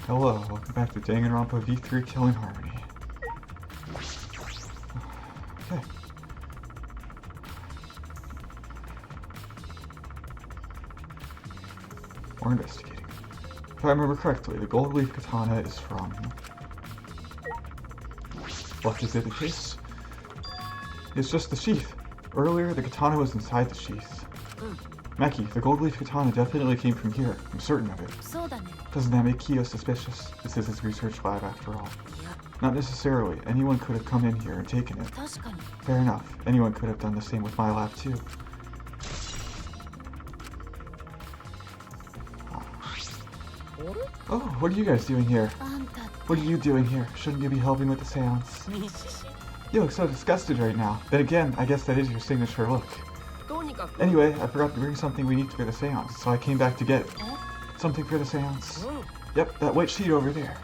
Hello, welcome back to Danganronpa V3 Killing Harmony. Okay. We're investigating. If I remember correctly, the gold leaf katana is from... What is it the case? It's just the sheath. Earlier, the katana was inside the sheath. Maki, the gold leaf katana definitely came from here. I'm certain of it. Doesn't that make Kiyo suspicious? This is his research lab after all. Not necessarily. Anyone could have come in here and taken it. Fair enough. Anyone could have done the same with my lab too. Oh, what are you guys doing here? What are you doing here? Shouldn't you be helping with the seance? You look so disgusted right now. Then again, I guess that is your signature look. Anyway, I forgot to bring something we need for the seance, so I came back to get it. Something for the seance. Yep, that white sheet over there.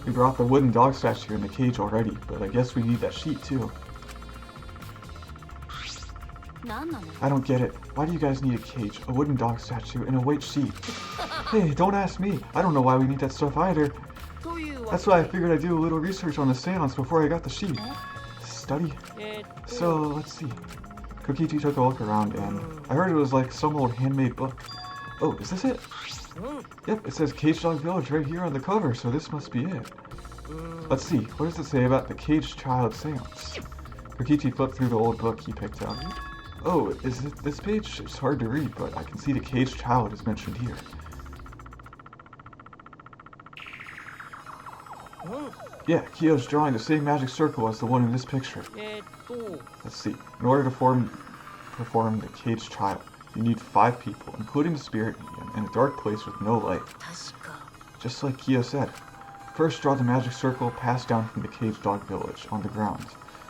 We brought the wooden dog statue in the cage already, but I guess we need that sheet too. I don't get it. Why do you guys need a cage, a wooden dog statue, and a white sheet? Hey, don't ask me. I don't know why we need that stuff either. That's why I figured I'd do a little research on the seance before I got the sheet. Study? So, let's see. Korekiyo took a look around and I heard it was like some old handmade book. Oh, is this it? Yep, it says Cage Dog Village right here on the cover, so this must be it. Let's see, what does it say about the Caged Child seance? Korekiyo flipped through the old book he picked up. Oh, is it this page? It's hard to read, but I can see the Caged Child is mentioned here. Yeah, Kiyo's drawing the same magic circle as the one in this picture. Let's see. In order to perform the Caged Child, you need 5 people, including the spirit medium, in a dark place with no light. Just like Kiyo said. First, draw the magic circle passed down from the Caged Dog Village on the ground.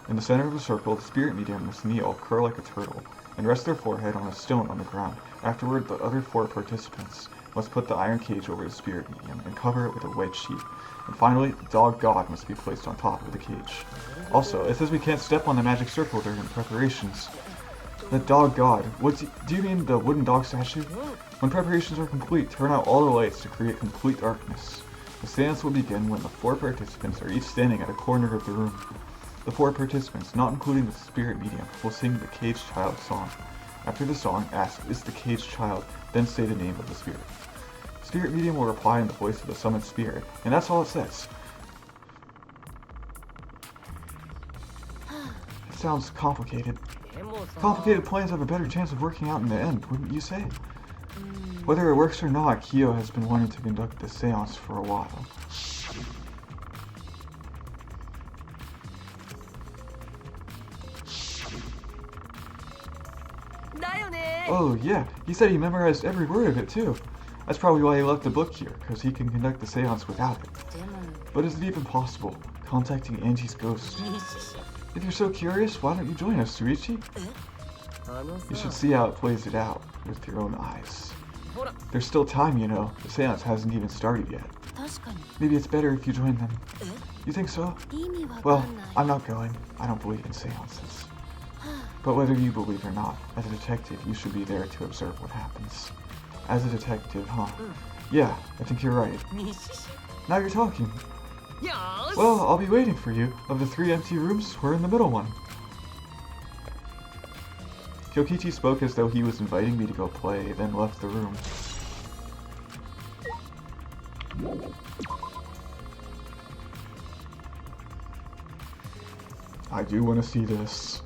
In the center of the circle, the spirit medium must kneel, curl like a turtle, and rest their forehead on a stone on the ground. Afterward, the other 4 participants must put the iron cage over the spirit medium and cover it with a white sheet. And finally, the dog god must be placed on top of the cage. Also, it says we can't step on the magic circle during the preparations. The dog god, do you mean the wooden dog statue? When preparations are complete, turn out all the lights to create complete darkness. The seance will begin when the 4 participants are each standing at a corner of the room. The 4 participants, not including the spirit medium, will sing the Caged Child song. After the song, ask, "Is the Caged Child?" Then say the name of the spirit. Spirit medium will reply in the voice of the summoned spirit, and that's all it says. It sounds complicated. Complicated plans have a better chance of working out in the end, wouldn't you say? Whether it works or not, Kiyo has been wanting to conduct this seance for a while. Oh yeah, he said he memorized every word of it too. That's probably why he left the book here, because he can conduct the seance without it. But is it even possible, contacting Angie's ghost? If you're so curious, why don't you join us, Suichi? You should see how it plays it out, with your own eyes. There's still time, you know. The seance hasn't even started yet. Maybe it's better if you join them. You think so? Well, I'm not going. I don't believe in seances. But whether you believe or not, as a detective, you should be there to observe what happens. As a detective, huh? Yeah, I think you're right. Now you're talking. Well, I'll be waiting for you. Of the 3 empty rooms, we're in the middle one. Korekiyo spoke as though he was inviting me to go play, then left the room. I do want to see this.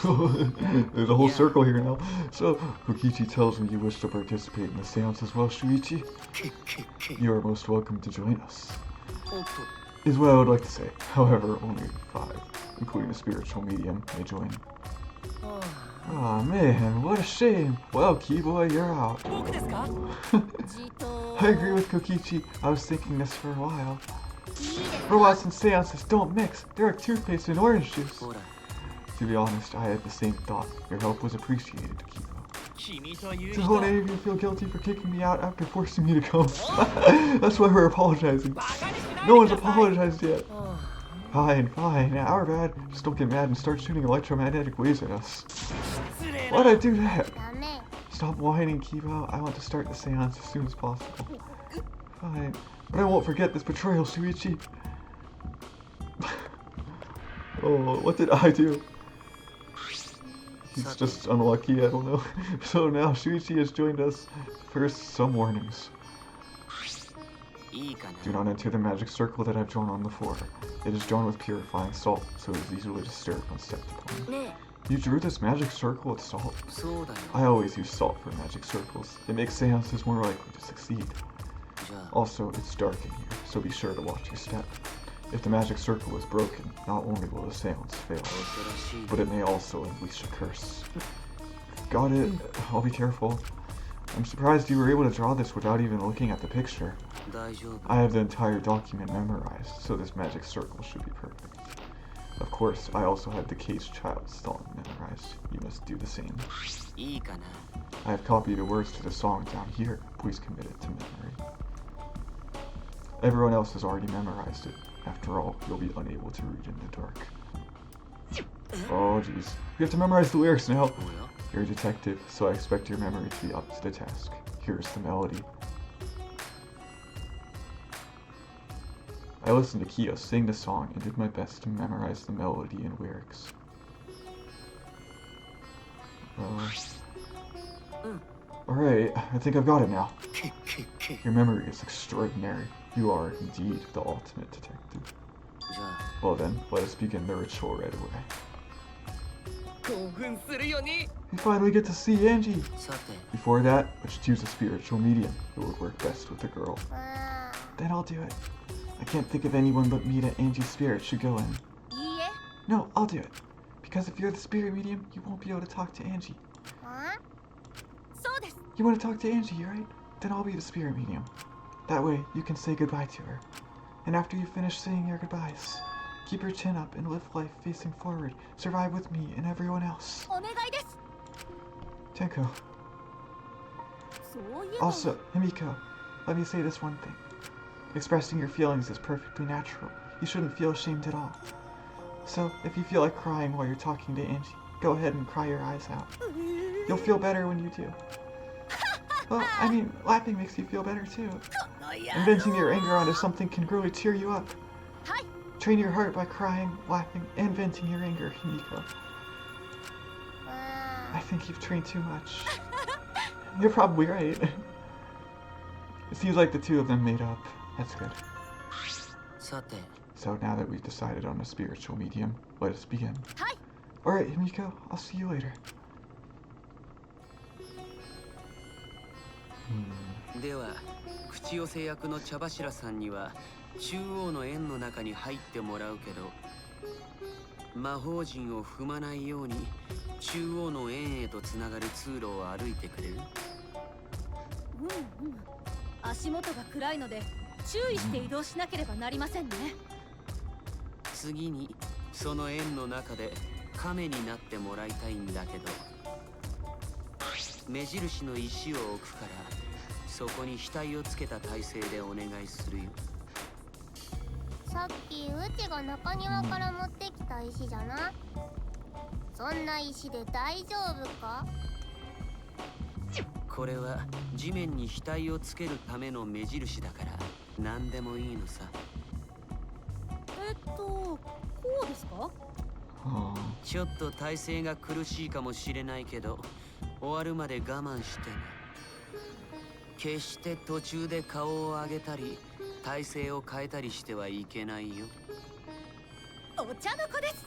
Oh, there's a whole circle here now. So, Korekiyo tells me you wish to participate in the seance as well, Shuichi. You are most welcome to join us. Is what I would like to say. However, only 5, including a spiritual medium, may join. Aw man, what a shame. Well, Keyboy, you're out. I agree with Korekiyo. I was thinking this for a while. Robots and seances don't mix. They're like toothpaste and orange juice. To be honest, I had the same thought. Your help was appreciated, Kibo. Don't any of you feel guilty for kicking me out after forcing me to come? That's why we're apologizing. No one's apologized yet. Fine, fine. Our bad. Just don't get mad and start shooting electromagnetic waves at us. Why'd I do that? Stop whining, Kibo. I want to start the seance as soon as possible. Fine. But I won't forget this betrayal, Shuichi. Oh, what did I do? He's just unlucky, I don't know. So now Shuichi has joined us. First, some warnings. Do not enter the magic circle that I've drawn on the floor. It is drawn with purifying salt, so it is easily disturbed when stepped upon. You drew this magic circle with salt? I always use salt for magic circles. It makes seances more likely to succeed. Also, it's dark in here, so be sure to watch your step. If the magic circle is broken, not only will the seance fail, but it may also unleash a curse. Got it. I'll be careful. I'm surprised you were able to draw this without even looking at the picture. I have the entire document memorized, so this magic circle should be perfect. Of course, I also have the caged child's song memorized. You must do the same. I have copied the words to the song down here. Please commit it to memory. Everyone else has already memorized it. After all, you'll be unable to read in the dark. Oh jeez. We have to memorize the lyrics now. You're a detective, so I expect your memory to be up to the task. Here's the melody. I listened to Kiyo sing the song and did my best to memorize the melody and lyrics. Alright, I think I've got it now. Your memory is extraordinary. You are indeed the ultimate detective. Well then, let us begin the ritual right away. We finally get to see Angie! Before that, let's choose a spiritual medium. It would work best with a girl. Then I'll do it. I can't think of anyone but me that Angie's spirit should go in. No, I'll do it. Because if you're the spirit medium, you won't be able to talk to Angie. You want to talk to Angie, right? Then I'll be the spirit medium. That way, you can say goodbye to her. And after you finish saying your goodbyes, keep your chin up and live life facing forward. Survive with me and everyone else. Tenko. Also, Himiko, let me say this one thing. Expressing your feelings is perfectly natural. You shouldn't feel ashamed at all. So, if you feel like crying while you're talking to Angie, go ahead and cry your eyes out. You'll feel better when you do. Well, I mean, laughing makes you feel better too. And venting your anger onto something can really cheer you up. Train your heart by crying, laughing, and venting your anger, Himiko. I think you've trained too much. You're probably right. It seems like the two of them made up. That's good. So now that we've decided on a spiritual medium, let us begin. Alright, Himiko, I'll see you later. では、口寄せ役の茶柱さんには中央の円の中に入ってもらうけど、魔法陣を踏まないように中央の円へとつながる通路を歩いてくれる？足元が暗いので注意して移動しなければなりませんね。次にその円の中で亀になってもらいたいんだけど、目印の石を置くからそこに額をつけた体勢でお願いするよ。さっきうちが中庭から持ってきた石じゃな。そんな石で大丈夫か？これは地面に額をつけるための目印だから何でもいいのさ。こうですか？ちょっと体勢が苦しいかもしれないけど、終わるまで我慢してね。決して途中で顔を上げたり体勢を変えたりしてはいけないよ。お茶の子です。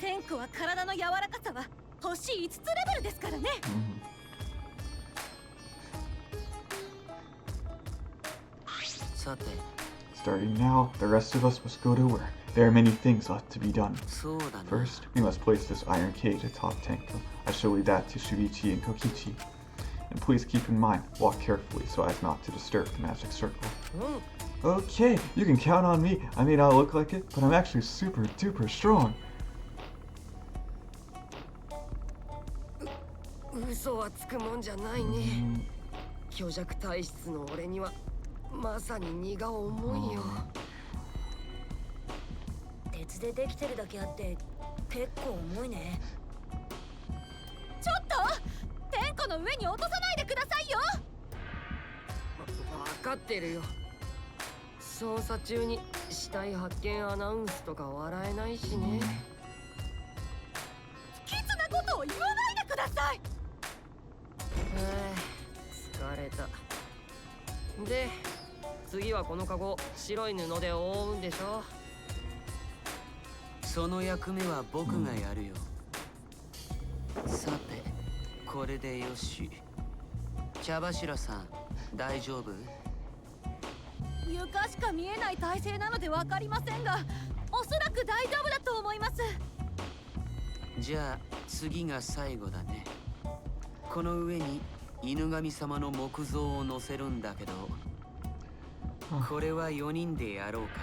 天子は体の柔らかさは星5つレベルですからね。さて。Starting now, the rest of us must go to work. There are many things left to be done. First, we must place this iron cage atop Tenko. I shall leave that to Shuichi and Kokichi. And please keep in mind, walk carefully so as not to disturb the magic circle. Okay, you can count on me. I may not look like it, but I'm actually super duper strong. 嘘はつくもんじゃないね。虚弱体質の俺にはまさに荷が重いよ。鉄でできてるだけあって結構重いね。ちょっと天子の上に落とさないでくださいよ。分かってるよ。捜査中に死体発見アナウンスとか笑えないしね。不吉なことを言わないでください。疲れた。で、次はこのカゴ白い布で覆うんでしょ。その役目は僕がやるよ。さて、これでよし。茶柱さん、大丈夫？床しか見えない体勢なので分かりませんが、おそらく大丈夫だと思います。じゃあ次が最後だね。この上に犬神様の木像を乗せるんだけど、これは4人でやろうか。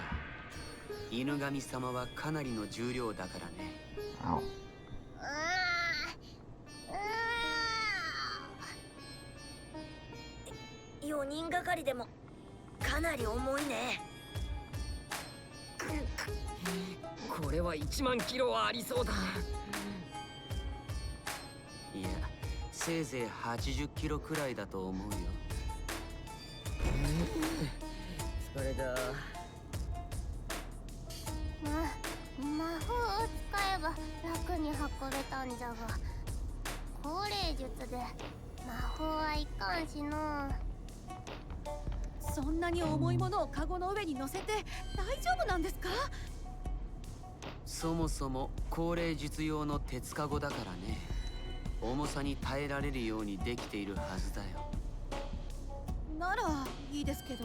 犬神様はかなりの重量だからね。4人がかりでもかなり重いね。これは1万キロはありそうだ。いや、せいぜい80キロくらいだと思うよ。疲れた。魔法を使えば楽に運べたんじゃが、高齢術で魔法はいかんしの。そんなに重いものをカゴの上に乗せて大丈夫なんですか？そもそも高齢術用の鉄カゴだからね。重さに耐えられるようにできているはずだよ。ならいいですけど。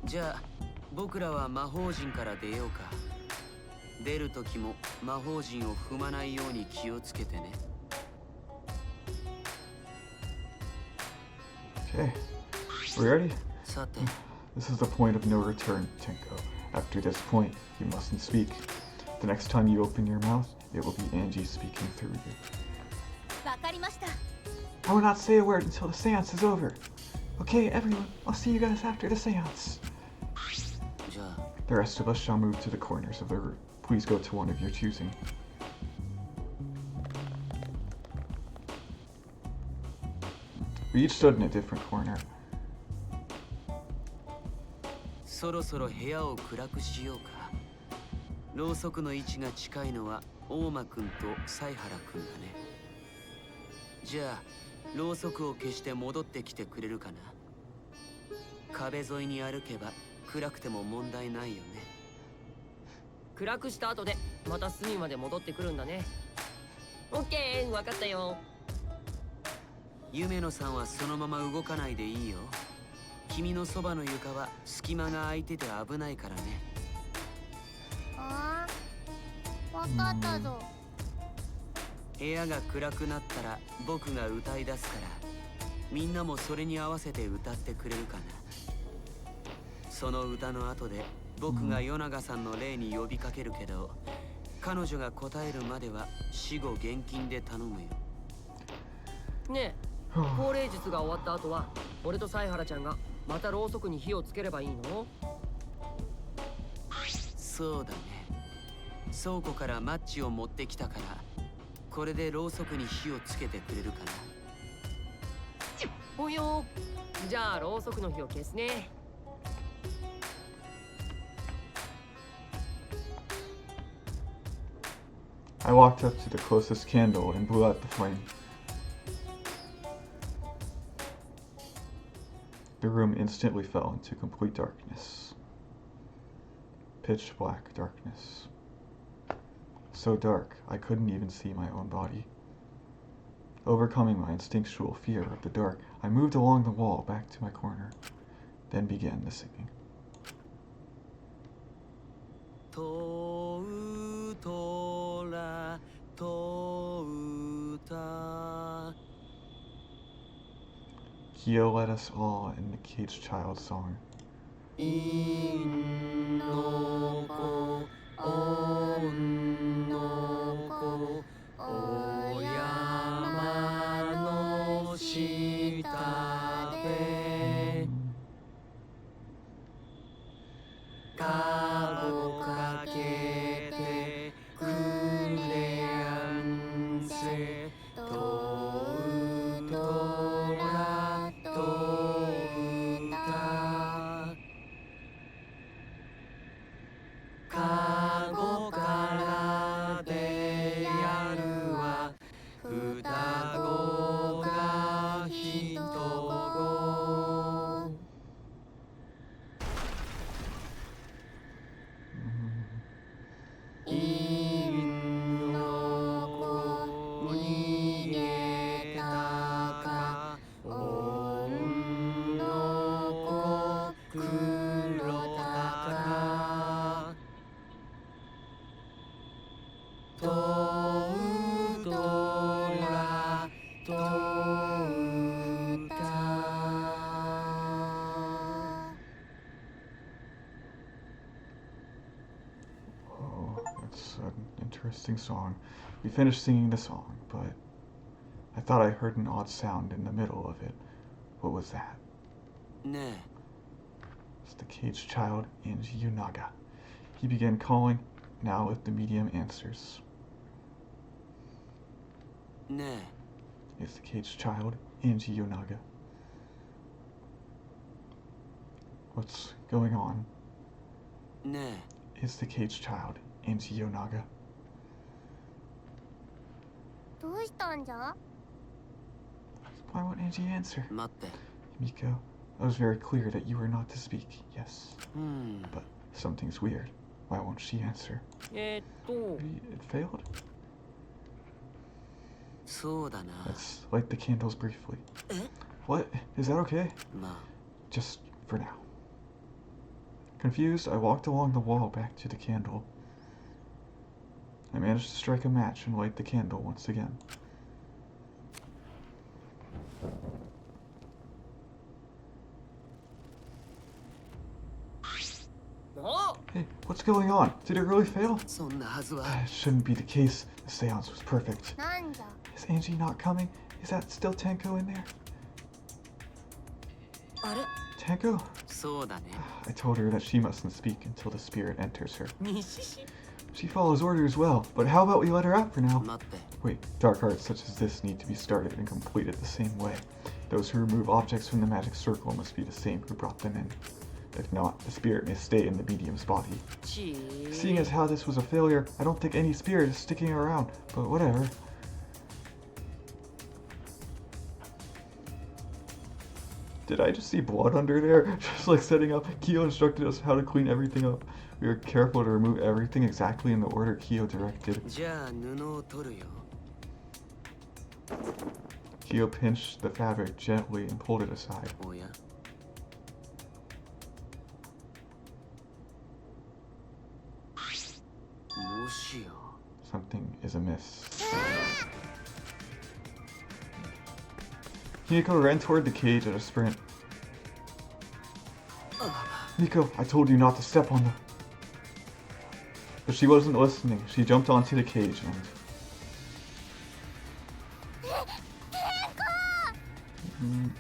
じゃあ僕らは魔法陣から出ようか。出る時も魔法陣を踏まないように気をつけてね。Okay. We ready? さて、 This is the point of no return, Tenko. After this point, you mustn't speak. The next time you open your mouth, it will be Angie speaking through you. わかりました。 I will not say a word until the seance is over. Okay, everyone, I'll see you guys after the seance. じゃあ The rest of us shall move to the corners of the room. Please go to one of your choosing. We each stood in a different corner. そろそろ部屋を暗くしようか。ろうそくの位置が近いのは大間くんと犀原くんだね。じゃあろうそくを消して戻ってきてくれるかな。壁沿いに歩けば暗くても問題ないよね。暗くした後でまた隅まで戻ってくるんだね。オッケー、分かったよ。夢野さんはそのまま動かないでいいよ。君のそばの床は隙間が空いてて危ないからね。ああ、わかったぞ。部屋が暗くなったら僕が歌い出すから、みんなもそれに合わせて歌ってくれるかな。その歌の後で僕が与永さんの霊に呼びかけるけど、彼女が答えるまでは死後現金で頼むよ。ねえ、高齢術が終わった後は俺と犀原ちゃんがまたろうそくに火をつければいいの？そうだね。倉庫からマッチを持ってきたから、これでろうそくに火をつけてくれるかな。ほよ。じゃあろうそくの火を消すね。I walked up to the closest candle and blew out the flame. The room instantly fell into complete darkness. Pitch black darkness. So dark, I couldn't even see my own body. Overcoming my instinctual fear of the dark, I moved along the wall back to my corner, then began the singing. とうとらとうた。 Kyo led us all in the caged child song. いんのこおんのこおやま Oh, that's an interesting song. We finished singing the song, but I thought I heard an odd sound in the middle of it. What was that? It's the caged child in Yunaga. He began calling, now if the medium answers. It's the caged child in Yunaga. What's going on? Is the caged child in Yonaga. どうしたんじゃ？ Why won't Angie answer? 待って。 Miko, I was very clear that you were not to speak. Yes. But something's weird. Why won't she answer? Maybe it failed? そうだな。 Let's light the candles briefly. What? Is that okay? まあ。 Just for now. Confused, I walked along the wall back to the candle. I managed to strike a match and light the candle once again. Hey, what's going on? Did it really fail? そんなはずは。 It shouldn't be the case. The seance was perfect. なんじゃ？ Is Angie not coming? Is that still Tanko in there? あれ Tanko? そうだね。 I told her that she mustn't speak until the spirit enters her. にしし。 She follows orders well, but how about we let her out for now? 待って。 Wait, dark arts such as this need to be started and completed the same way. Those who remove objects from the magic circle must be the same who brought them in. If not, the spirit may stay in the medium's body. Seeing as how this was a failure, I don't think any spirit is sticking around, but whatever. Did I just see blood under there? Just like setting up, Kyo instructed us how to clean everything up. We were careful to remove everything exactly in the order Kyo directed. じゃあ布を取るよ。 Kyo pinched the fabric gently and pulled it aside. おや。もしや。 Something is amiss. Himiko ran toward the cage at a sprint. Miko, I told you not to step on the... But she wasn't listening. She jumped onto the cage and...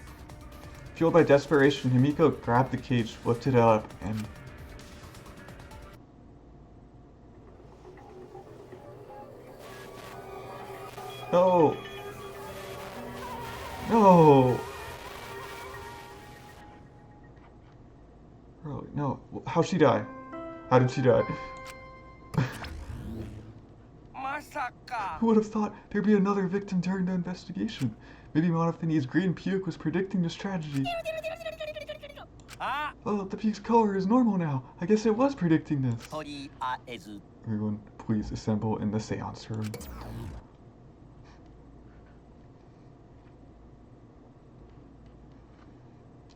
Fueled by desperation, Himiko grabbed the cage, lifted it up, and... No! No! Bro, no. How'd she die? How did she die? Who would have thought there'd be another victim during the investigation? Maybe Monofini's green puke was predicting this tragedy. Oh, the puke's color is normal now. I guess it was predicting this. Everyone, please assemble in the seance room.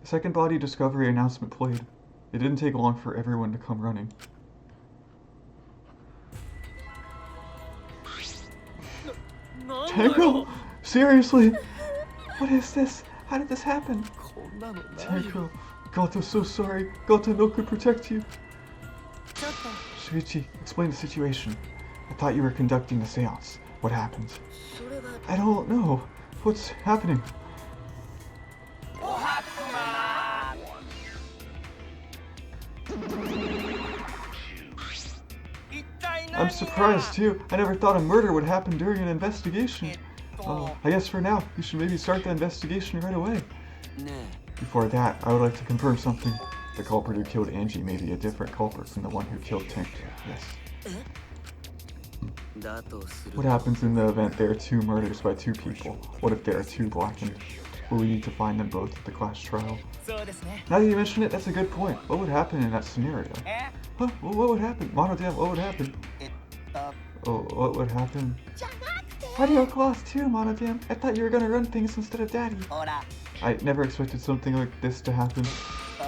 The second body discovery announcement played. It didn't take long for everyone to come running. Tanko? Seriously? What is this? How did this happen? Tanko, Goto's so sorry. Goto no could protect you. ちょっと Shuichi, explain the situation. I thought you were conducting the seance. What happened? それは I don't know. What's happening? I'm surprised too. I never thought a murder would happen during an investigation. I guess for now, you should maybe start the investigation right away. ね Before that, I would like to confirm something. The culprit who killed Angie may be a different culprit from the one who killed Tank. Yes. え。だとする What happens in the event there are two murders by two people? What if there are two blackened? Will we need to find them both at the class trial? そうですね。 Now that you mention it, that's a good point. What would happen in that scenario? Huh? What would happen? Monodam, what would happen? Oh, what would happen? じゃなくて Why do you have class too, Monodam? I thought you were gonna run things instead of Daddy. I never expected something like this to happen.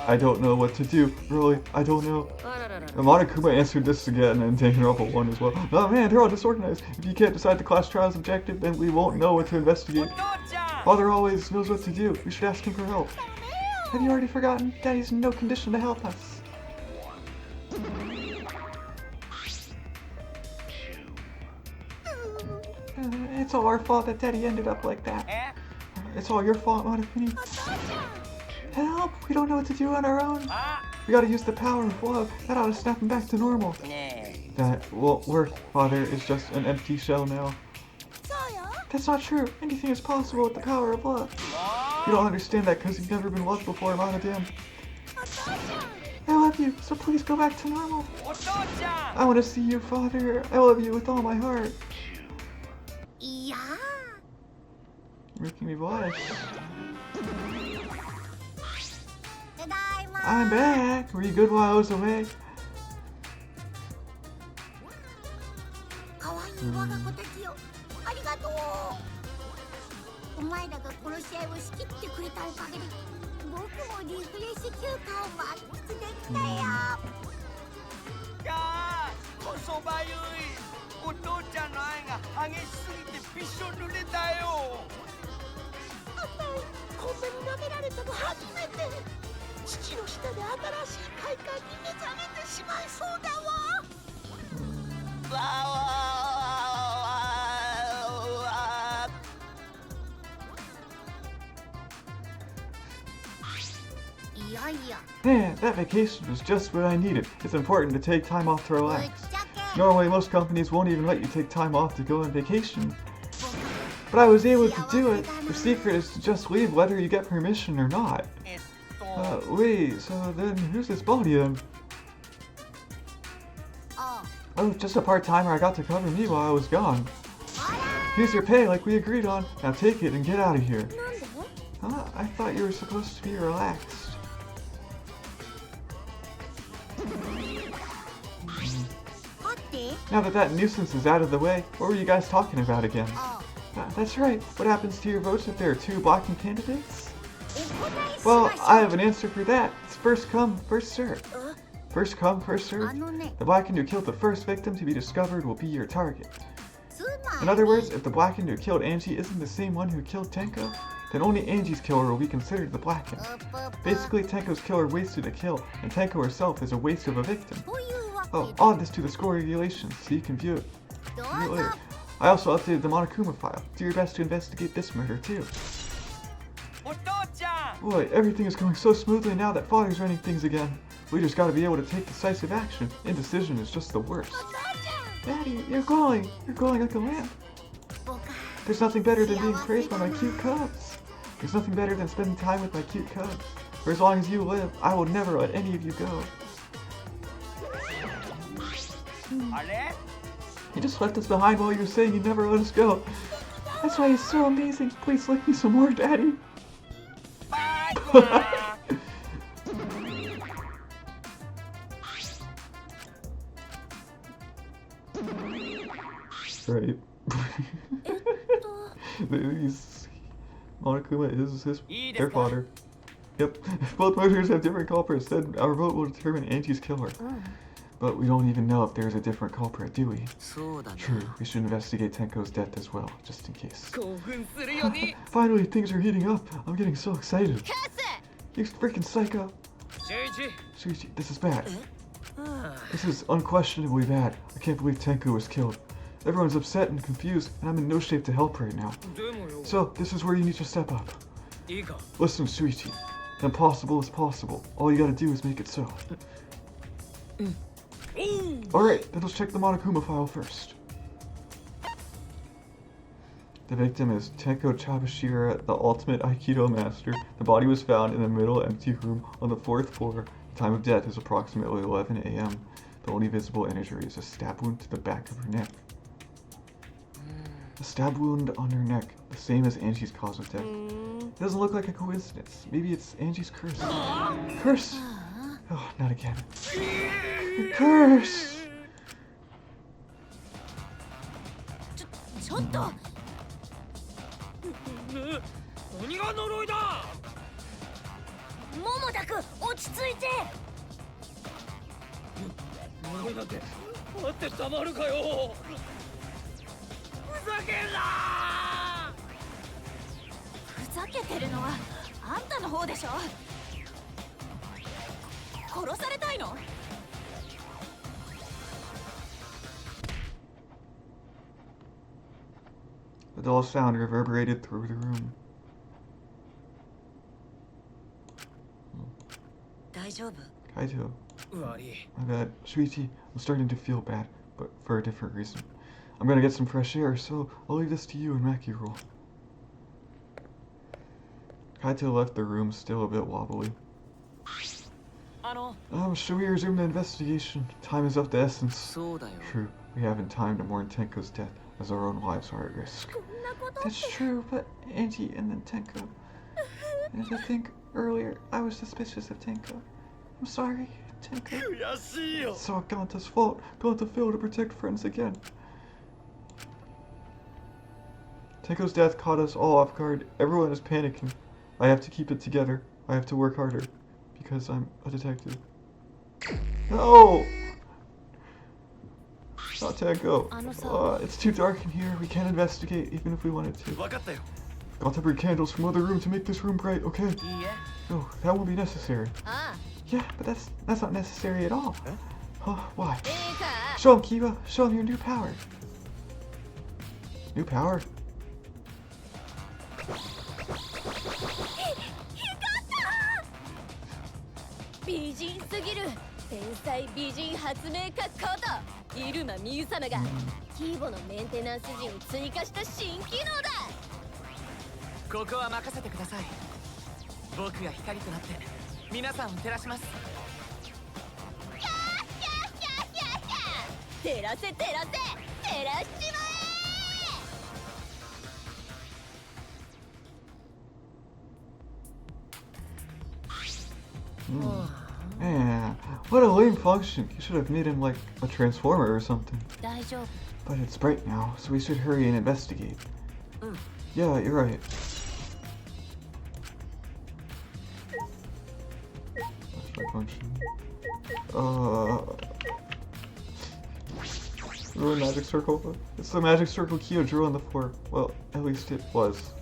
I don't know what to do. Really, I don't know. あらららら。 Monokuma answered this again and Danganronpa won as well. Oh man, they're all disorganized. If you can't decide the class trial's objective, then we won't know what to investigate. Father always knows what to do. We should ask him for help. Have you already forgotten? Daddy's in no condition to help us. It's all our fault that Daddy ended up like that. It's all your fault, Monokuni. Help! We don't know what to do on our own. We gotta use the power of love. That ought to snap him back to normal. That won't work, Father. It's just an empty shell now. That's not true. Anything is possible with the power of love. You don't understand that because you've never been loved before, Monodam. I love you, so please go back to normal. I want to see you, Father. I love you with all my heart. Making me blush. I'm back. Were you good while I was away? Man, that vacation was just what I needed. It's important to take time off to relax. Normally, most companies won't even let you take time off to go on vacation. But I was able to do it. The secret is to just leave whether you get permission or not. Wait, so then who's this body then? Oh, just a part-timer I got to cover me while I was gone. Here's your pay like we agreed on. Now take it and get out of here. Huh? I thought you were supposed to be relaxed. Now that that nuisance is out of the way, what were you guys talking about again? That's right. What happens to your votes if there are two blocking candidates? Well, I have an answer for that. It's first come, first serve. First come, first serve. The Blackened who killed the first victim to be discovered will be your target. In other words, if the Blackened who killed Angie isn't the same one who killed Tenko, then only Angie's killer will be considered the Blackened. Basically, Tenko's killer wasted a kill, and Tenko herself is a waste of a victim. Oh, I'll add this to the score regulations so you can view it later. I also updated the Monokuma file. Do your best to investigate this murder too. Boy, everything is going so smoothly now that Father's running things again. We just gotta be able to take decisive action. Indecision is just the worst. Daddy, you're glowing. You're glowing like a lamp. There's nothing better than being praised by my cute cubs. There's nothing better than spending time with my cute cubs. For as long as you live, I will never let any of you go. He just left us behind while you were saying he'd never let us go. That's why he's so amazing. Please lick me some more, Daddy. Right. Monokuma is their father. Yep. If both murderers have different culprits, then our vote will determine Angie's killer. But we don't even know if there's a different culprit, do we? True, we should investigate Tenko's death as well, just in case. Finally, things are heating up. I'm getting so excited. You freaking psycho. Shuichi, this is bad. This is unquestionably bad. I can't believe Tenko was killed. Everyone's upset and confused, and I'm in no shape to help right now. So, this is where you need to step up. Listen, Shuichi. The impossible is possible. All you gotta do is make it so. Alright, then let's check the Monokuma file first. The victim is Tenko Chabashira, the ultimate Aikido master. The body was found in the middle empty room on the 4th floor. The time of death is approximately 11 a.m. The only visible injury is a stab wound to the back of her neck. A stab wound on her neck, the same as Angie's cause of death. It doesn't look like a coincidence. Maybe it's Angie's curse. Curse! Oh, not again. The curse! ざけてるのはあんたの方でしょ。殺されたいの？ The dull sound reverberated through the room. 大丈夫？ Kaito, 悪い。 my bad. Shuichi, I'm starting to feel bad, but for a different reason. I'm gonna get some fresh air, so I'll leave this to you and Maki roll. Kaito left the room, still a bit wobbly. Should we resume the investigation? Time is of the essence. そうだよ。 True, we haven't time to mourn Tenko's death, as our own lives are at risk. That's true, but Angie and then Tenko. And to think earlier, I was suspicious of Tenko. I'm sorry, Tenko. It's all Ganta's fault. Ganta failed to protect friends again. Tenko's death caught us all off guard. Everyone is panicking. I have to keep it together. I have to work harder. Because I'm a detective. No! Not Tenko. It's too dark in here. We can't investigate, even if we wanted to. Got to bring candles from other room to make this room bright, okay? No, that won't be necessary. Yeah, but that's not necessary at all. Huh? Why? Show him, Kiba. Show him your new power. New power? 美人すぎる天才美人発明家こと入間美優様がキーボのメンテナンス時に追加した新機能だ。ここは任せてください。僕が光となって皆さんを照らします。キャーキャーキャーキャーキャー照らせ照らせ照らしちま Man, what a lame function. You should have made him like a transformer or something. 大丈夫。 But it's bright now, so we should hurry and investigate. Yeah, you're right. What's my function? Ruined magic circle? It's the magic circle Kyo drew on the floor. Well, at least it was.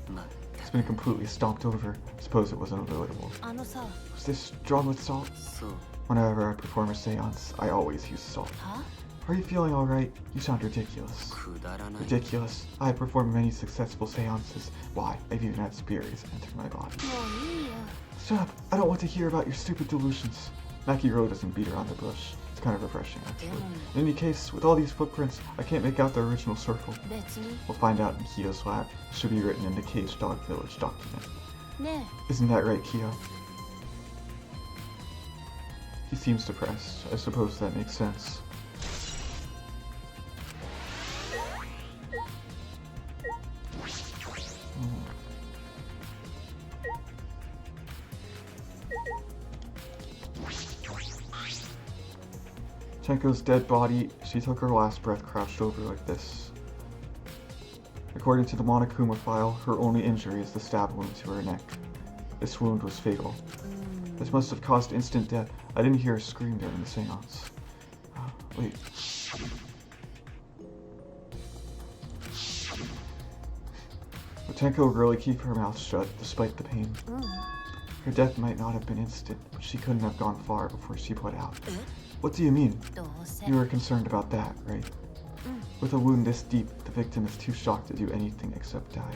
It's been completely stomped over. I suppose it was unavoidable. あのさ。 Was this drawn with salt? Whenever I perform a seance, I always use salt. Huh? Are you feeling alright? You sound ridiculous. Ridiculous? I have performed many successful seances. Why, I've even had spirits enter my body. Shut up! I don't want to hear about your stupid delusions. Makiro doesn't beat around the bush. It's kind of refreshing, actually. In any case, with all these footprints, I can't make out the original circle. We'll find out in Kiyo's lab. It should be written in the Cage Dog Village document. Isn't that right, Kiyo? He seems depressed. I suppose that makes sense. Tenko's dead body, she took her last breath crouched over like this. According to the Monokuma file, her only injury is the stab wound to her neck. This wound was fatal. This must have caused instant death. I didn't hear a scream during the seance. Wait. Would Tenko really keep her mouth shut despite the pain? Her death might not have been instant, but she couldn't have gone far before she put out. What do you mean? You were concerned about that, right? With a wound this deep, the victim is too shocked to do anything except die.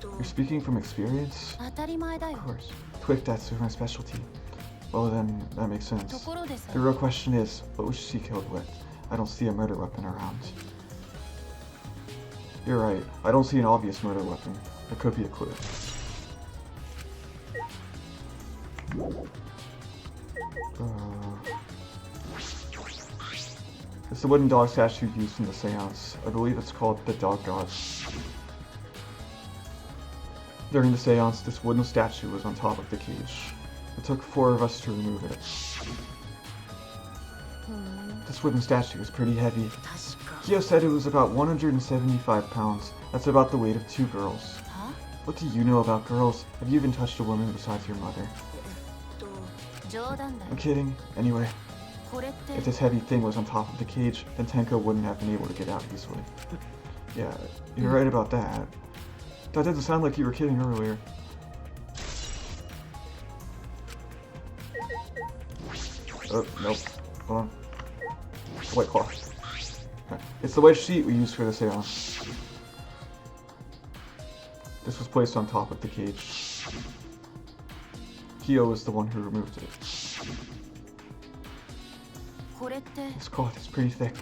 You're speaking from experience? Of course. Quick deaths are my specialty. Well then, that makes sense. The real question is, what was she killed with? I don't see a murder weapon around. You're right, I don't see an obvious murder weapon. There could be a clue. It's the wooden dog statue used in the seance. I believe it's called the Dog God. During the seance, this wooden statue was on top of the cage. It took 4 of us to remove it. This wooden statue is pretty heavy. Kyo said it was about 175 pounds. That's about the weight of 2 girls. What do you know about girls? Have you even touched a woman besides your mother? I'm kidding. Anyway, if this heavy thing was on top of the cage, then Tenko wouldn't have been able to get out easily. Yeah, you're right about that. That doesn't sound like you were kidding earlier. Oh, nope. Hold on. White cloth. It's the white sheet we used for the seance. This was placed on top of the cage. Kyo was the one who removed it. This cloth is pretty thick.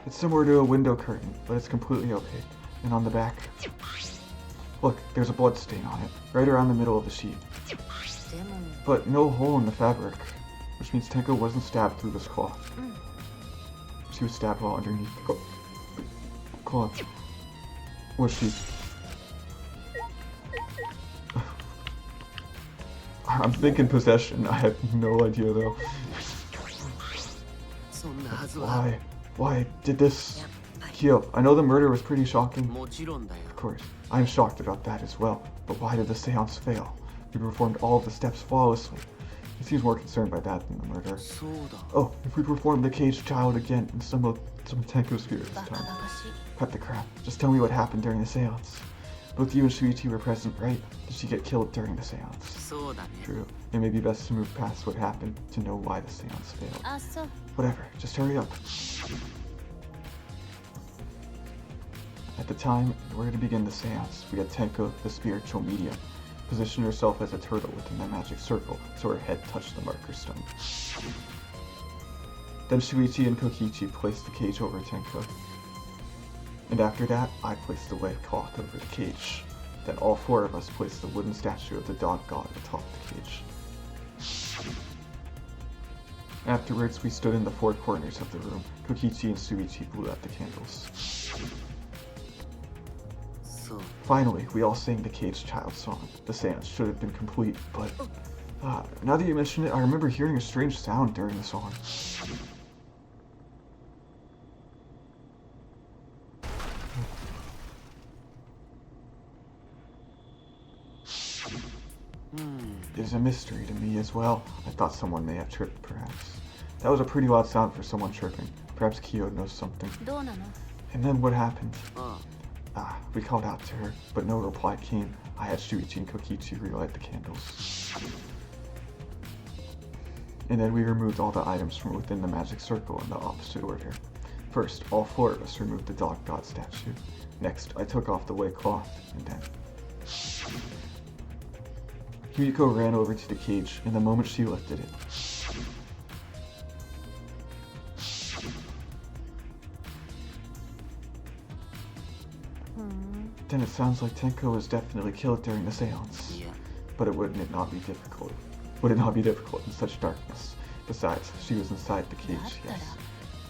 It's similar to a window curtain, but it's completely opaque. And on the back, look, there's a blood stain on it, right around the middle of the sheet. But no hole in the fabric, which means Tenko wasn't stabbed through this cloth. She was stabbed while underneath the cloth. Was she? I'm thinking possession. I have no idea though. Why? Why did this? Kyo, I know the murder was pretty shocking. Of course, I'm shocked about that as well. But why did the seance fail? We performed all of the steps flawlessly. He seems more concerned by that than the murder. Oh, if we perform the caged child again and some of Tenko spirits this time. Cut the crap. Just tell me what happened during the seance. Both you and Shuichi were present, right? Did she get killed during the seance? True. It may be best to move past what happened to know why the seance failed. Whatever, just hurry up. At the time, in order to begin the seance, we had Tenko, the spiritual medium, position herself as a turtle within the magic circle so her head touched the marker stone. Then Shuichi and Kokichi placed the cage over Tenko. And after that, I placed the white cloth over the cage. Then all four of us placed the wooden statue of the dog god atop the cage. Afterwards, we stood in the four corners of the room. Kokichi and Shuichi blew out the candles. Finally, we all sang the caged child song. The seance should have been complete, but now that you mention it, I remember hearing a strange sound during the song. It is a mystery to me as well. I thought someone may have tripped, perhaps. That was a pretty loud sound for someone tripping. Perhaps Kyo knows something. And then what happened? We called out to her, but no reply came. I had Shuichi and Kokichi relight the candles. And then we removed all the items from within the magic circle in the opposite order. First, all four of us removed the dog god statue. Next, I took off the white cloth, and then... Himiko ran over to the cage, and the moment she lifted it... Then it sounds like Tenko was definitely killed during the seance. But would it not be difficult? Would it not be difficult in such darkness? Besides, she was inside the cage, yes.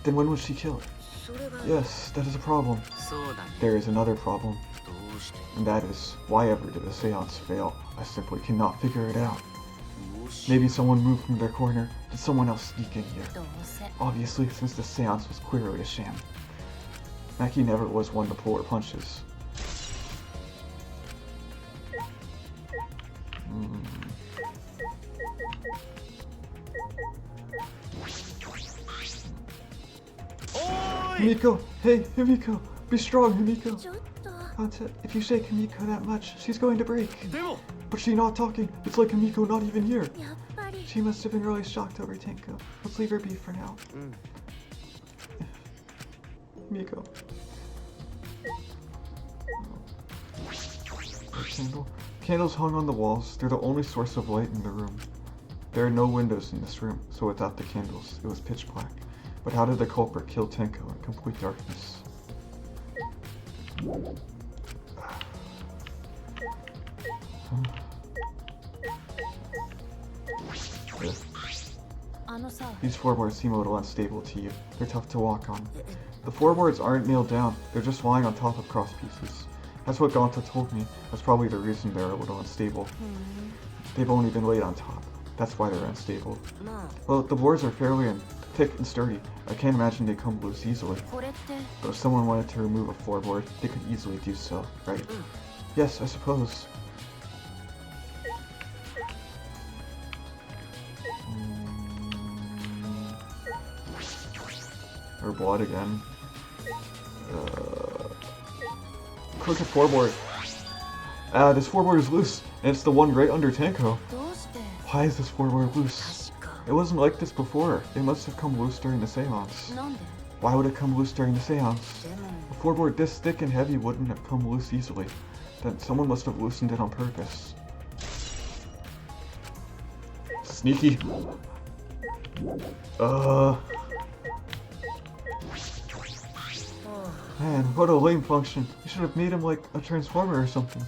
Then when was she killed? Yes, that is a problem. There is another problem. And that is, why ever did the seance fail? I simply cannot figure it out. Maybe someone moved from their corner. Did someone else sneak in here? Obviously, since the seance was clearly a sham. Maki never was one to pull her punches. Himiko! Hey, Himiko! Be strong, Himiko! If you shake Himiko that much, she's going to break. But she's not talking. It's like Himiko not even here. She must have been really shocked over Tenko. Let's leave her be for now. Himiko. Candle. Candles hung on the walls. They're the only source of light in the room. There are no windows in this room, so without the candles, it was pitch black. But how did the culprit kill Tenko in complete darkness? These floorboards seem a little unstable to you. They're tough to walk on. The floorboards aren't nailed down, they're just lying on top of cross pieces. That's what Gonta told me. That's probably the reason they're a little unstable. They've only been laid on top. That's why they're unstable. Well, the boards are fairly thick and sturdy. I can't imagine they come loose easily. But if someone wanted to remove a floorboard, they could easily do so, right? Yes, I suppose. Or blood again. Crooked floorboard. This floorboard is loose, and it's the one right under Tenko. どうして Why is this floorboard loose? 確か It wasn't like this before. It must have come loose during the seance. なんで Why would it come loose during the seance? でも A floorboard this thick and heavy wouldn't have come loose easily. Then someone must have loosened it on purpose. Sneaky. Man, what a lame function. You should have made him like a transformer or something.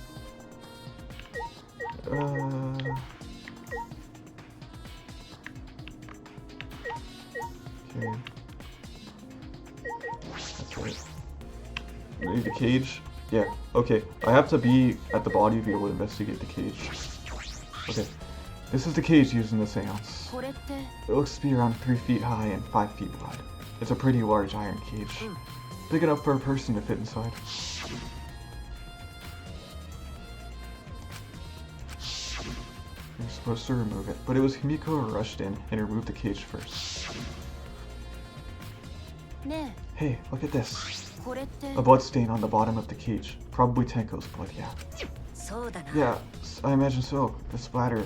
Okay. That's right. Maybe the cage? Yeah, okay. I have to be at the body to be able to investigate the cage. Okay. This is the cage used in the seance. これって It looks to be around 3 feet high and 5 feet wide. It's a pretty large iron cage. Big enough for a person to fit inside. You're supposed to remove it, but it was Himiko who rushed in and removed the cage first. ね Hey, look at this. えこれって A blood stain on the bottom of the cage. Probably Tenko's blood, yeah. そうだな Yeah, I imagine so. The splatter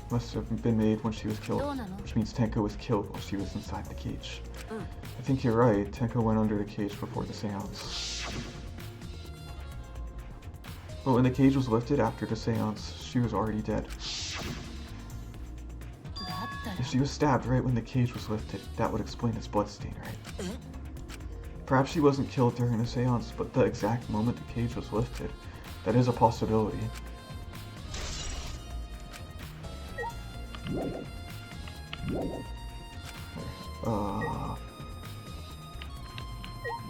must have been made when she was killed, どうなの which means Tenko was killed while she was inside the cage. うん I think you're right. Tenko went under the cage before the seance. But when the cage was lifted after the seance, she was already dead. だったら If she was stabbed right when the cage was lifted, that would explain this bloodstain, right? Perhaps she wasn't killed during the seance, but the exact moment the cage was lifted. That is a possibility.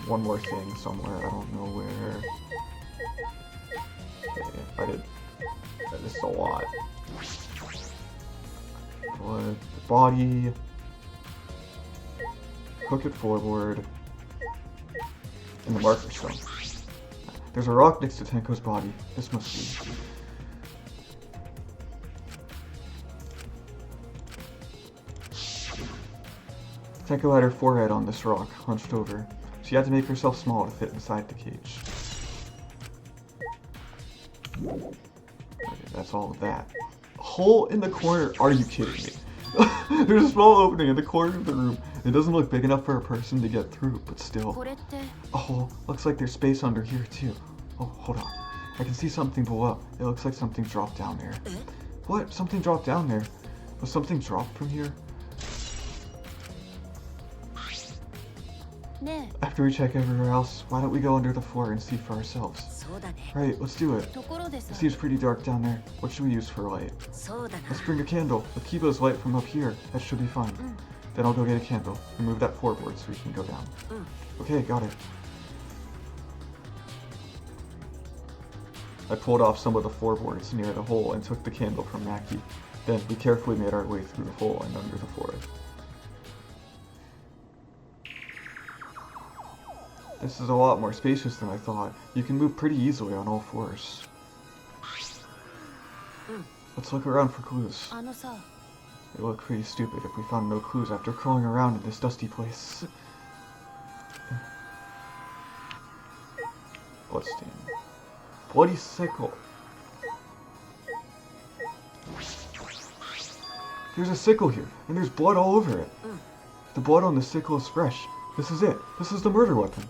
One more thing somewhere, I don't know where. Okay, this is a lot. Blood, the body. Hook it forward. And the marker stone. There's a rock next to Tenko's body. This must be. Tenko had her forehead on this rock, hunched over. She had to make herself small to fit inside the cage. Okay, that's all of that. Hole in the corner? Are you kidding me? There's a small opening in the corner of the room. It doesn't look big enough for a person to get through, but still. これって A hole. Looks like there's space under here too. Oh, hold on. I can see something below. It looks like something dropped down there. What? Something dropped down there? Was something dropped from here? ね After we check everywhere else, why don't we go under the floor and see for ourselves? えそうだね Right, let's do it. ところで It さ seems pretty dark down there. What should we use for light? そうだな Let's bring a candle. With Kibo's light from up here, that should be fine. Then I'll go get a candle. Remove that floorboard so we can go down. Okay, got it. I pulled off some of the floorboards near the hole and took the candle from Maki. Then we carefully made our way through the hole and under the floor. This is a lot more spacious than I thought. You can move pretty easily on all fours. Let's look around for clues. あのさ It would look pretty stupid if we found no clues after crawling around in this dusty place. Bloodstain. Bloody sickle. There's a sickle here, and there's blood all over it. The blood on the sickle is fresh. This is it. This is the murder weapon.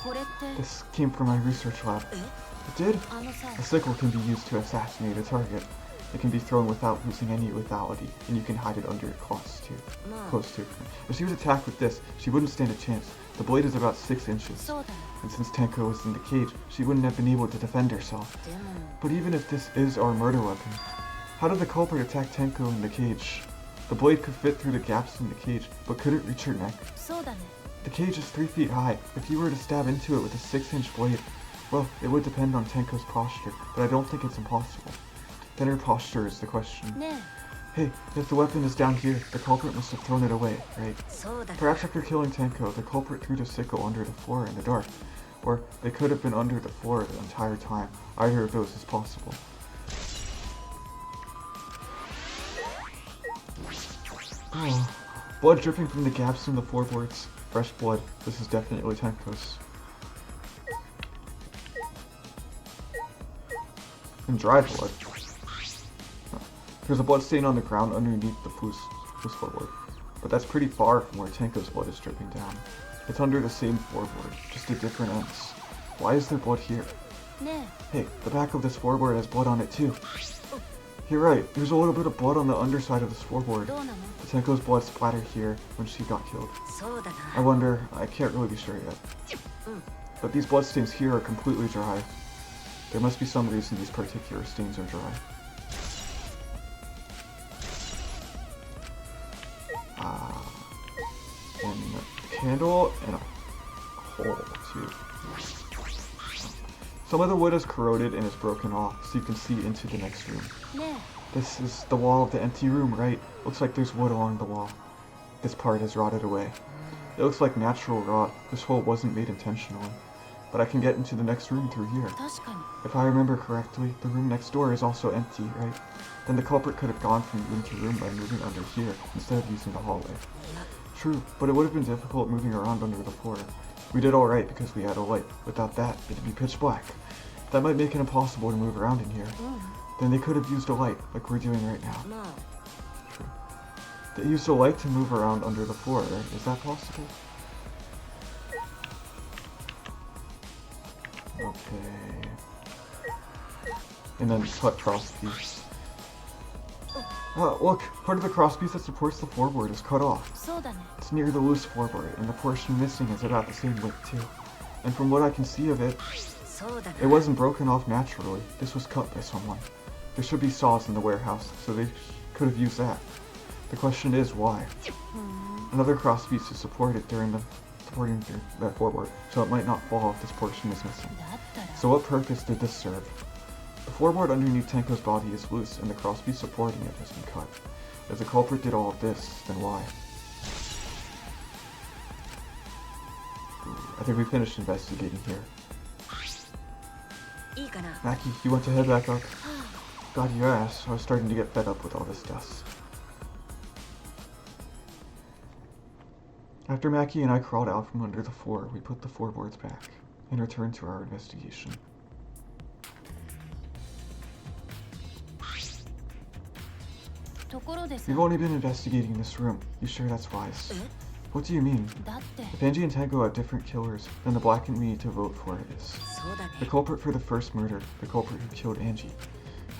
これって This came from my research lab. It did? あのさ A sickle can be used to assassinate a target. It can be thrown without losing any lethality, and you can hide it under your clothes too. まあ Close to. If she was attacked with this, she wouldn't stand a chance. The blade is about 6 inches. そうだ And since Tenko was in the cage, she wouldn't have been able to defend herself. でも But even if this is our murder weapon, how did the culprit attack Tenko in the cage? The blade could fit through the gaps in the cage, but couldn't reach her neck. そうだね The cage is 3 feet high. If you were to stab into it with a 6-inch blade, well, it would depend on Tenko's posture, but I don't think it's impossible. Then her posture is the question. ね Hey, if the weapon is down here, the culprit must have thrown it away, right? えそうだね Perhaps after killing Tenko, the culprit threw the sickle under the floor in the dark. Or they could have been under the floor the entire time. Either of those is possible. Oh, blood dripping from the gaps in the floorboards. Fresh blood. This is definitely Tenko's. and dry blood. There's a blood stain on the ground underneath the Pu's floorboard, but that's pretty far from where Tenko's blood is dripping down. It's under the same floorboard, just at different ends. Why is there blood here? Hey, the back of this floorboard has blood on it too. You're right, there's a little bit of blood on the underside of this floorboard. Tenko's blood splattered here when she got killed. I wonder, I can't really be sure yet. But these blood stains here are completely dry. There must be some reason these particular stains are dry. And a candle and a hole too. Some of the wood is corroded and is broken off, so you can see into the next room. This is the wall of the empty room, right? Looks like there's wood along the wall. This part has rotted away. It looks like natural rot. This hole wasn't made intentionally. But I can get into the next room through here. If I remember correctly, the room next door is also empty, right? Then the culprit could have gone from room to room by moving under here, instead of using the hallway. True, but it would have been difficult moving around under the floor. We did alright because we had a light. Without that, it'd be pitch black. That might make it impossible to move around in here. Then they could have used a light, like we're doing right now. True. They used a light to move around under the floor, right? Is that possible? Okay. And then cut cross piece. Oh, look! Part of the cross piece that supports the floorboard is cut off. It's near the loose floorboard, and the portion missing is about the same width too. And from what I can see of it, it wasn't broken off naturally. This was cut by someone. There should be saws in the warehouse, so they could have used that. The question is, why? Another cross piece to support it supporting that floorboard, so it might not fall if this portion is missing. So what purpose did this serve? The floorboard underneath Tenko's body is loose, and the crosspiece supporting it has been cut. If the culprit did all of this, then why? I think we finished investigating here. Maki, you want to head back up? God, your ass. I was starting to get fed up with all this dust. After Maki and I crawled out from under the floor, we put the floorboards back and returned to our investigation. We've only been investigating this room. You sure that's wise? What do you mean? If Angie and Tango are different killers, then the black and we need to vote for is the culprit for the first murder, the culprit who killed Angie.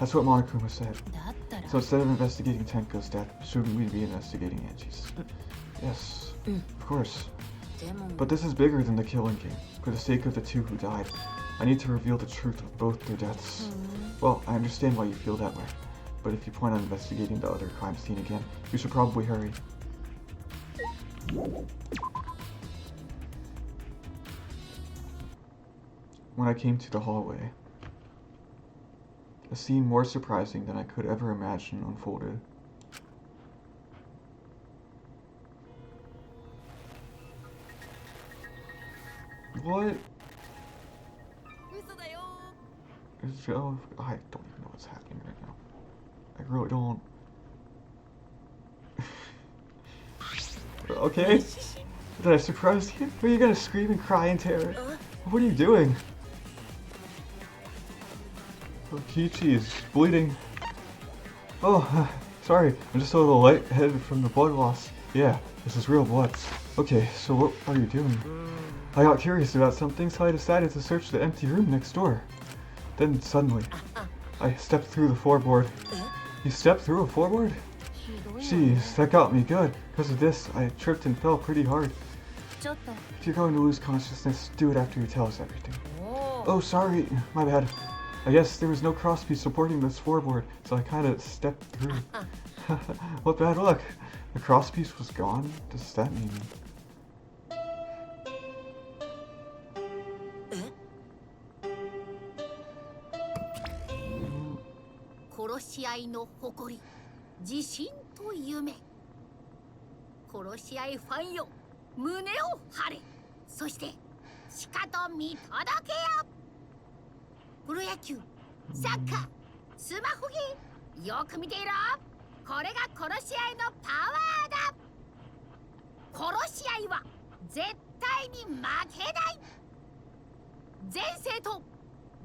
That's what Monokuma said. So instead of investigating Tango's death, shouldn't we be investigating Angie's? Yes, of course. But this is bigger than the killing game. For the sake of the two who died, I need to reveal the truth of both their deaths. Well, I understand why you feel that way. But if you plan on investigating the other crime scene again, you should probably hurry. When I came to the hallway, a scene more surprising than I could ever imagine unfolded. What? Oh, I don't even know what's happening right now. I really don't. Okay. Did I surprise you? Are you gonna scream and cry in terror? What are you doing? Oh, Kichi is bleeding. Oh, sorry. I'm just a little lightheaded from the blood loss. Yeah, this is real blood. Okay, so what are you doing? I got curious about something, so I decided to search the empty room next door. Then suddenly, I stepped through the floorboard. You stepped through a floorboard? Jeez, that got me good. Because of this, I tripped and fell pretty hard. If you're going to lose consciousness, do it after you tell us everything. Oh, sorry. My bad. I guess there was no crosspiece supporting this floorboard, so I kind of stepped through. What bad luck. The crosspiece was gone? Does that mean...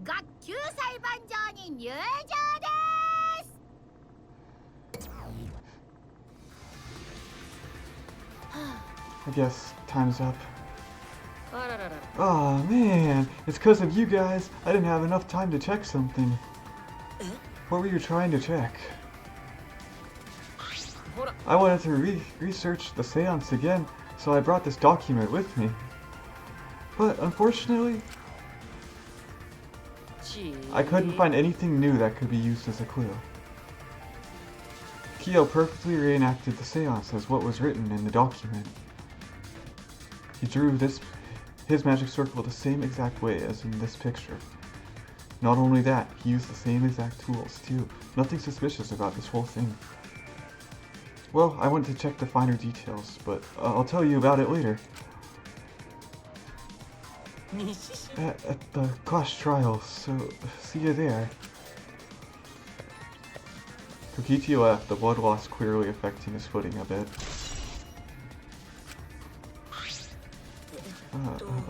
学級裁判場に入場です。 I guess time's up. あららら。 Aw, man. It's because of you guys. I didn't have enough time to check something. What were you trying to check? ほら、 I wanted to research the seance again, so I brought this document with me. But unfortunately, ち I couldn't find anything new that could be used as a clue. Kiyo perfectly reenacted the seance as what was written in the document. He drew his magic circle the same exact way as in this picture. Not only that, he used the same exact tools too. Nothing suspicious about this whole thing. Well, I went to check the finer details, but I'll tell you about it later. At the class trial, so see you there. Korekiyo left, the blood loss clearly affecting his footing a bit.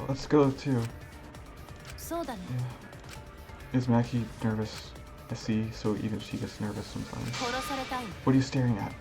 Let's go too. そうだね。 Yeah. Is Maki nervous? I see, so even she gets nervous sometimes. 殺されたい。 What are you staring at?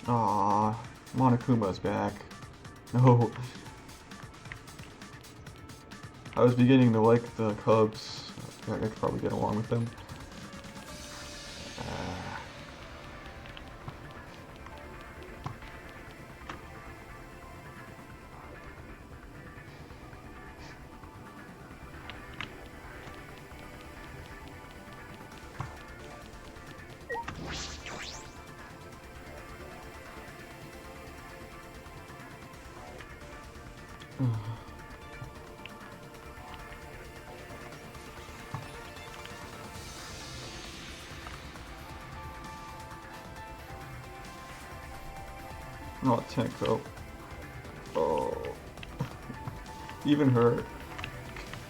Aww, Monokuma's back. No. I was beginning to like the Cubs. I could probably get along with them. Oh, Tenko. Oh. Even her.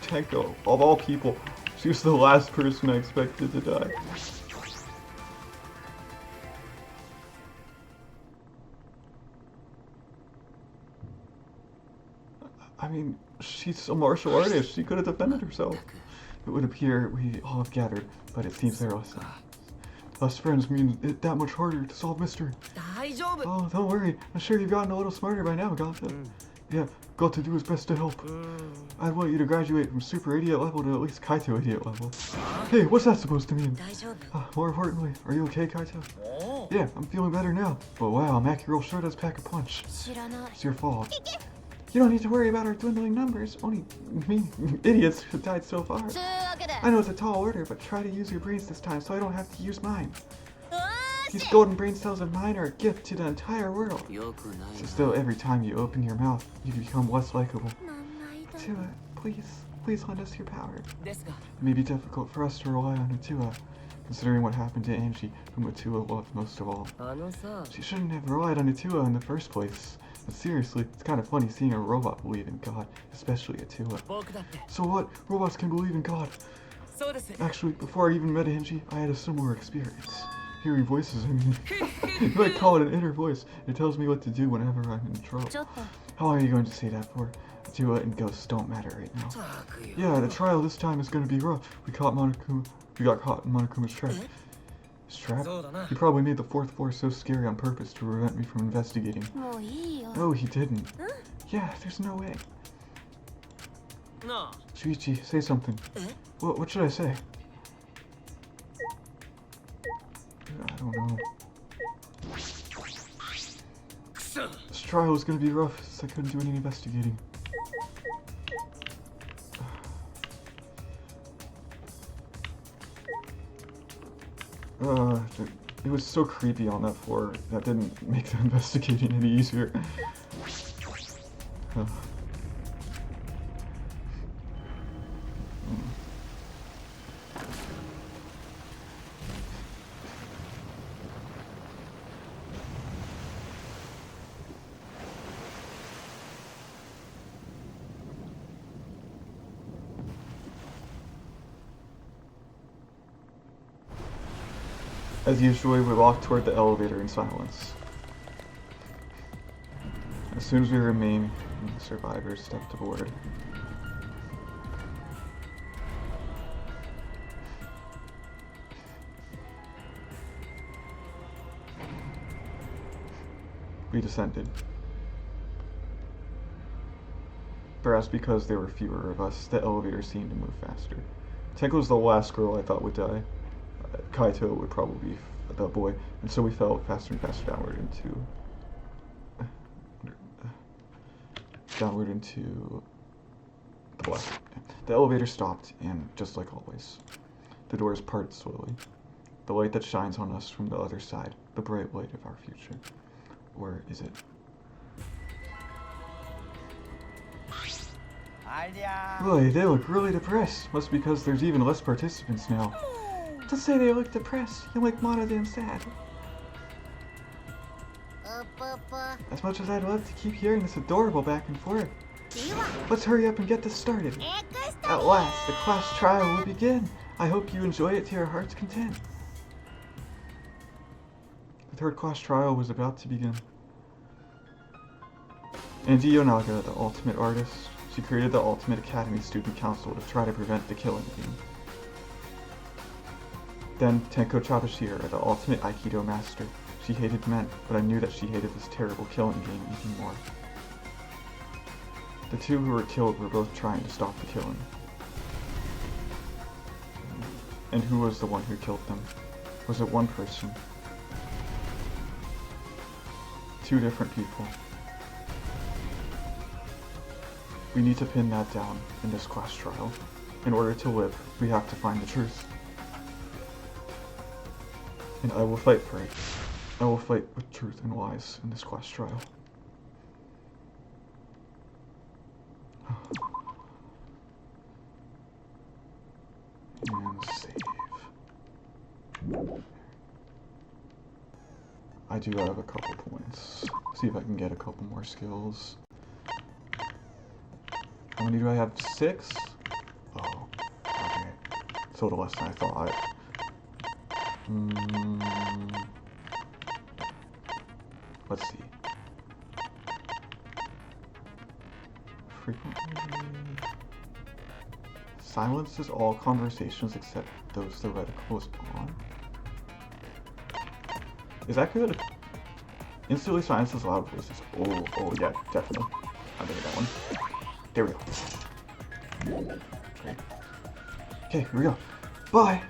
Tenko, of all people, she was the last person I expected to die. I mean, she's a martial artist. She could have defended herself. It would appear we all have gathered, but it seems they're us. Us friends mean it that much harder to solve mystery. 大丈夫。 Oh, don't worry. I'm sure you've gotten a little smarter by now, Gata. Yeah, got to do his best to help. I'd want you to graduate from super idiot level to at least Kaito idiot level. Hey, what's that supposed to mean? 大丈夫。 More importantly, are you okay, Kaito? おお。 Yeah, I'm feeling better now. But wow, Mackerel sure does pack a punch. 知らない。 It's your fault. You don't need to worry about our dwindling numbers. Only me, idiots, have died so far. つうわけで。 I know it's a tall order, but try to use your brains this time so I don't have to use mine. おー These し。 golden brain cells of mine are a gift to the entire world. よくない It's as though every time you open your mouth, you become less likable. 名前だ。 Atua, please lend us your power. ですが、 It may be difficult for us to rely on Atua, considering what happened to Angie, whom Atua loved most of all. あのさ、 She shouldn't have relied on Atua in the first place. But seriously, it's kind of funny seeing a robot believe in God, especially Atua. 僕だって。 So what? Robots can believe in God. そうです。 Actually, before I even met Angie, I had a similar experience. Hearing voices, I mean. You might call it an inner voice. It tells me what to do whenever I'm in trouble. ちょっと。 How long are you going to say that for? Atua and ghosts don't matter right now. たくよ。 Yeah, the trial this time is going to be rough. We got caught in Monokuma's trap. His trap? そうだな He。probably made the fourth floor so scary on purpose to prevent me from investigating. もういいよ。 No, he didn't. Yeah, there's no way. なあ。 Shuichi, say something. What should I say? I don't know. くそ。 This trial is going to be rough since I couldn't do any investigating. It was so creepy on that floor. That didn't make the investigating any easier. As usual, we walked toward the elevator in silence. As soon as we remain, the survivors stepped aboard. We descended. Perhaps because there were fewer of us, the elevator seemed to move faster. Tenko was the last girl I thought would die. Kaito would probably be the boy, and so we fell faster and faster downward into the black. The elevator stopped, and just like always, the doors parted slowly. The light that shines on us from the other side, the bright light of our future. Or is it? Boy, they look really depressed. Must be because there's even less participants now. Don't say they look depressed. You look more than sad. As much as I'd love to keep hearing this adorable back and forth, let's hurry up and get this started. At last, the class trial will begin. I hope you enjoy it to your heart's content. The third class trial was about to begin. Angie Yonaga, the ultimate artist, she created the Ultimate Academy Student Council to try to prevent the killing game. Then Tenko Chabashira, the ultimate Aikido master. She hated men, but I knew that she hated this terrible killing game even more. The two who were killed were both trying to stop the killing. And who was the one who killed them? Was it one person? Two different people. We need to pin that down in this class trial. In order to live, we have to find the truth. And I will fight for it. I will fight with truth and lies in this class trial. And save. I do have a couple points. See if I can get a couple more skills. How many do I have? 6? Oh, okay. It's a little less than I thought. Let's see. Frequently silences all conversations except those the reticle is on. Is that good? Instantly silences loud voices. Oh yeah, definitely. I'm gonna get that one. There we go. Okay, here we go. Bye!